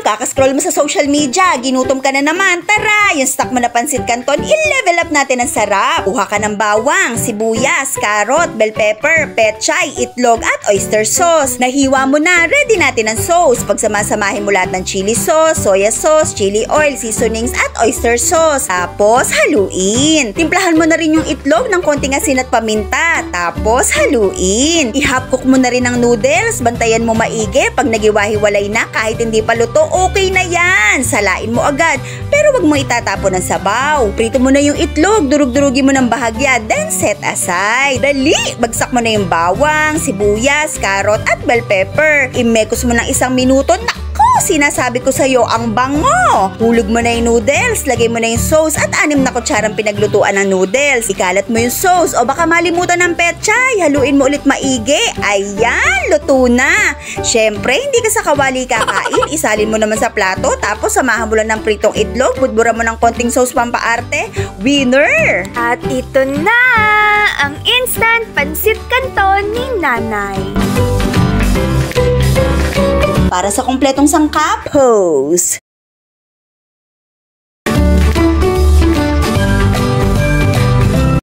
Kakascroll mo sa social media, ginutom ka na naman. Tara, yung stock mo na pansit canton, i-level up natin ang sarap. Kuha ka ng bawang, sibuyas, carrot, bell pepper, pechay, itlog at oyster sauce. Nahiwa mo na, ready natin ang sauce. Pagsamasamahin mo lahat ng chili sauce, soya sauce, chili oil, seasonings at oyster sauce. Tapos haluin. Timplahan mo na rin yung itlog ng konting asin at paminta. Tapos haluin. I-half cook mo na rin ang noodles. Bantayan mo maigi. Pag nagiwahiwalay na kahit hindi pa luto, okay na yan. Salain mo agad. Pero wag mo itatapon ng sabaw. Prito mo na yung itlog. Durug-durugin mo ng bahagya. Then set aside. Dali! Bagsak mo na yung bawang, sibuyas, carrot at bell pepper. Imekos mo ng 1 minuto. Sinasabi ko sa'yo, ang bango! Hulog mo na yung noodles, lagay mo na yung sauce at 6 na kutsarang pinaglutuan ng noodles. Ikalat mo yung sauce o baka malimutan ng pechay. Haluin mo ulit maigi. Ayan, luto na! Syempre, hindi ka sa kawali kakain. Isalin mo naman sa plato, tapos samahan mo lang ng pritong itlog, budbura mo ng konting sauce pampaarte. Winner! At ito na ang instant pansit canton ni Nanay. Para sa kumpletong sangkap, pose!